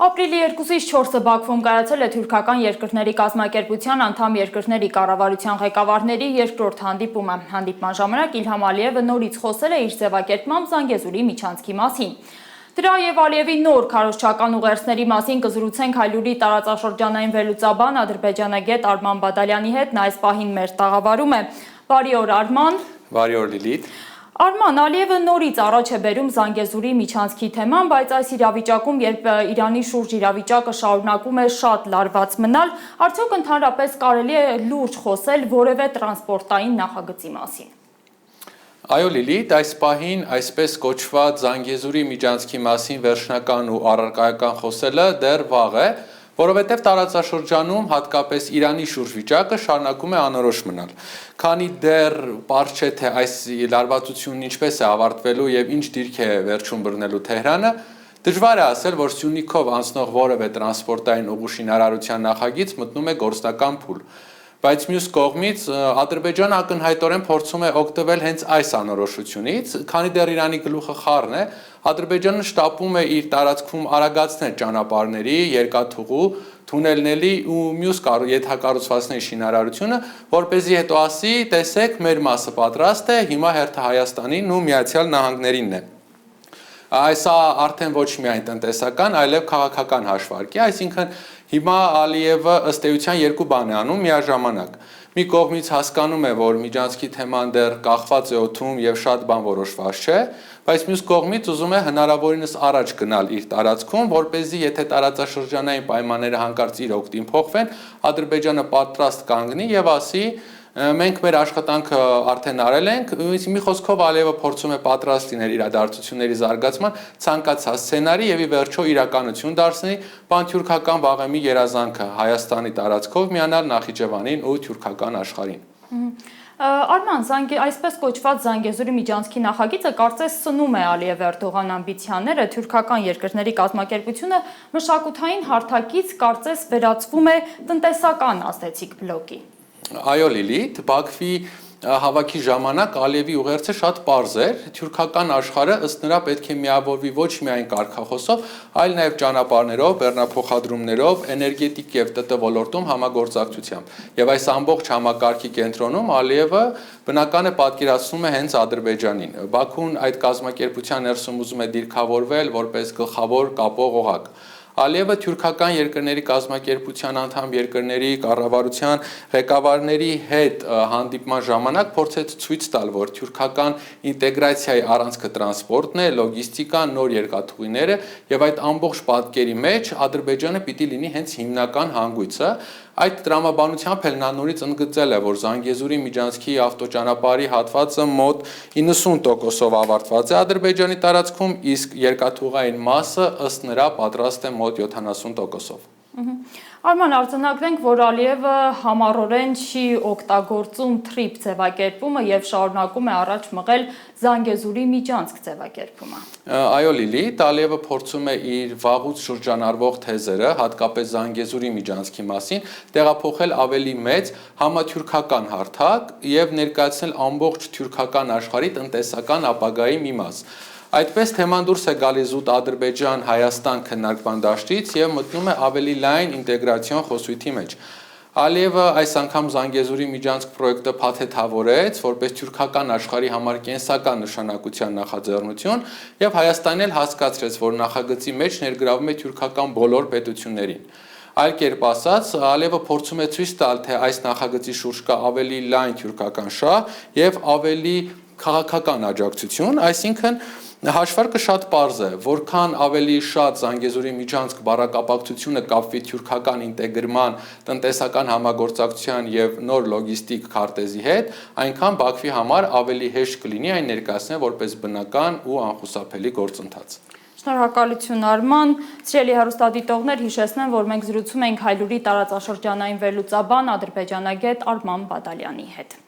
Ապրիլի 2-ից 4-ը Բաքվում կայացել է թուրքական երկրների կազմակերպության անդամ երկրների կառավարության ղեկավարների երկրորդ հանդիպումը։ Հանդիպման ժամանակ Իլհամ Ալիևը նորից խոսել է իր ձևակերպմամբ Զանգեզուրի միջանցքի մասին։ Դրա եւ Ալիևի նոր քարոզչական ուղերձների մասին կզրուցենք Հայլուրի տարածաշրջանային վերլուծաբան ադրբեջանագետ Արման Բադալյանի հետ, նա այս պահին մեր տաղավարում է։ Բարի օր Արման։ Բարի օր Լիլիթ։ Արման, Ալիևը նորից առաջ է բերում Զանգեզուրի միջանցքի թեման, բայց այս իրավիճակում, երբ Իրանի շուրջ իրավիճակը շարունակում է շատ լարված մնալ, արդյոք ընդհանրապես կարելի է լուրջ խոսել որևէ տրանսպորտային նախագծի մասին։ Այո Լիլիթ, այս պահին այսպես կոչված Զանգեզուրի միջանցքի մասին վերջնական ու առարկայական խոսելը դեռ վաղ է, որովհետև տարածաշրջանում հատկապես Իրանի շուրջ վիճակը շարունակում է անորոշ մնալ։ Քանի դեռ պարզ չէ, թե այս լարվածությունն ինչպես է ավարտվելու եւ ինչ դիրք է վերջում բռնելու Թեհրանը, դժվար է ասել, որ Սյունիքով անցնող որևէ տրանսպորտային ուղու շինարարության նախագիծ մտնում է գործնական փուլ։ Բայց մյուս կողմից Ադրբեջանը ակնհայտորեն փորձում է օգտվել հենց այս անորոշությունից, քանի դեռ Իրանի գլուխը խառն է, Ադրբեջանը շտապում է իր տարածքում արագացնել ճանապարհների, երկաթուղու, թունելների ու մյուս ենթակառուցվածքների շինարարությունը, որպեսզի հետո ասի, տեսեք, մեր մասը պատրաստ է, հիմա հերթը Հայաստանին ու Միացյալ Նահանգներինն է։ Այս արդեն ոչ միայն տնտեսական, այլև քաղաքական հաշվարկ է, այսինքն հիմա Ալիևը ըստ էության երկու բան է անում միաժամանակ։ Մի կողմից հասկանում է, որ միջանցքի թեման դեռ կախված է օդում եւ շատ բան որոշված չէ, բայց մյուս կողմից ուզում է հնարավորինս առաջ գնալ իր տարածքում, որպեսզի եթե տարածաշրջանային պայմանները հանկարծ իր օգտին փոխվեն, Ադրբեջանը պատրաստ կանգնի եւ ասի մենք մեր աշխատանքը արդեն արել ենք, մի խոսքով Ալիևը փորձում է պատրաստ լինել իրադարձությունների զարգացման ցանկացած սցենարի եւ ի վերջո իրականություն դարձնի պանթյուրքական վաղեմի երազանքը Հայաստանի տարածքով միանալ Նախիջևանին ու թուրքական աշխարհին։ Արման, այսպես կոչված Զանգեզուրի միջանցքի նախագիծը կարծես սնում է Ալիև-Էրդողան ամբիցիաները, թուրքական երկրների կազմակերպությունը մշակութային հարթակից կարծես վերածվում է տնտեսական ազդեցիկ բլոկի։ Այո Լիլիթ, Բաքվի հավաքի ժամանակ Ալիևի ուղերձը շատ պարզ էր, թուրքական աշխարհը ըստ նրա պետք է միավորվի ոչ միայն կարգախոսով, այլ նաև ճանապարհներով, բեռնափոխադրումներով, էներգետիկ եւ ՏՏ ոլորտում համագործակցությամբ։ Եվ այս ամբողջ համակարգի կենտրոնում Ալիևը բնական է պատկերացնում է հենց Ադրբեջանին։ Բաքուն այդ կազմակերպության ներսում ուզում է դիրքավորվել որպես գլխավոր կապող օղակ։ Ալիևը թուրքական երկրների կազմակերպության անդամ երկրների կառավարության ղեկավարների հետ հանդիպման ժամանակ փորձեց ցույց տալ, որ թուրքական ինտեգրացիայի առանցքը տրանսպորտն է, լոգիստիկան, նոր երկաթուղիները եւ այդ ամբողջ պատկերի մեջ Ադրբեջանը պիտի լինի հենց հիմնական հանգույցը։ Այդ տրամաբանությամբ էլ նա նորից ընդգծել է, որ Զանգեզուրի միջանցքի ավտոճանապարհի հատվածը մոտ 90%-ով ավարտված է Ադրբեջանի տարածքում, իսկ երկաթուղային մասը ըստ նրա պատրաստ է մոտ 70%-ով։ Արման, արձանագրենք, որ Ալիևը համառորեն չի օգտագործում թրիփ ձևակերպումը եւ շարունակում է առաջ մղել Զանգեզուրի միջանցք ձևակերպումը։ Այո Լիլիթ, Ալիևը փորձում է իր վաղուց շրջանառվող թեզերը, հատկապես Զանգեզուրի միջանցքի մասին, տեղափոխել ավելի մեծ համաթյուրքական հարթակ եւ ներկայացնել ամբողջ թյուրքական աշխարհի տնտեսական ապագայի մի մաս։ Այդպես թեման դուրս է գալիս զուտ Ադրբեջան-Հայաստան քննարկման դաշտից եւ մտնում է ավելի լայն ինտեգրացիոն խոսույթի մեջ։ Ալիևը այս անգամ Զանգեզուրի միջանցք պրոյեկտը փաթեթավորեց որպես թյուրքական աշխարհի համար կենսական նշանակության նախաձեռնություն եւ Հայաստանն էլ հասկացրեց, որ նախագծի մեջ ներգրավում է թյուրքական բոլոր պետություններին։ Այլ կերպ ասած, Ալիևը փորձում է ցույց տալ, թե այս նախագծի շուրջ կա ավելի լայն թյուրքական շահ եւ ավելի քաղաքական աջակցություն, այսինքն հաշվարկը շատ պարզ է, որքան ավելի շատ Զանգեզուրի միջանցք բառակապակցությունը կապվի թյուրքական ինտեգրման, տնտեսական համագործակցության եւ նոր լոգիստիկ քարտեզի հետ, այնքան Բաքվի համար ավելի հեշտ կլինի այն ներկայացնել որպես բնական ու անխուսափելի գործընթաց։ Շնորհակալություն Արման, սիրելի հեռուստադիտողներ, հիշեցնեմ, որ մենք զրուցում ենք Հայլուրի տարածաշրջանային վերլուծաբան ադրբեջանագետ Արման Բադալյանի հետ։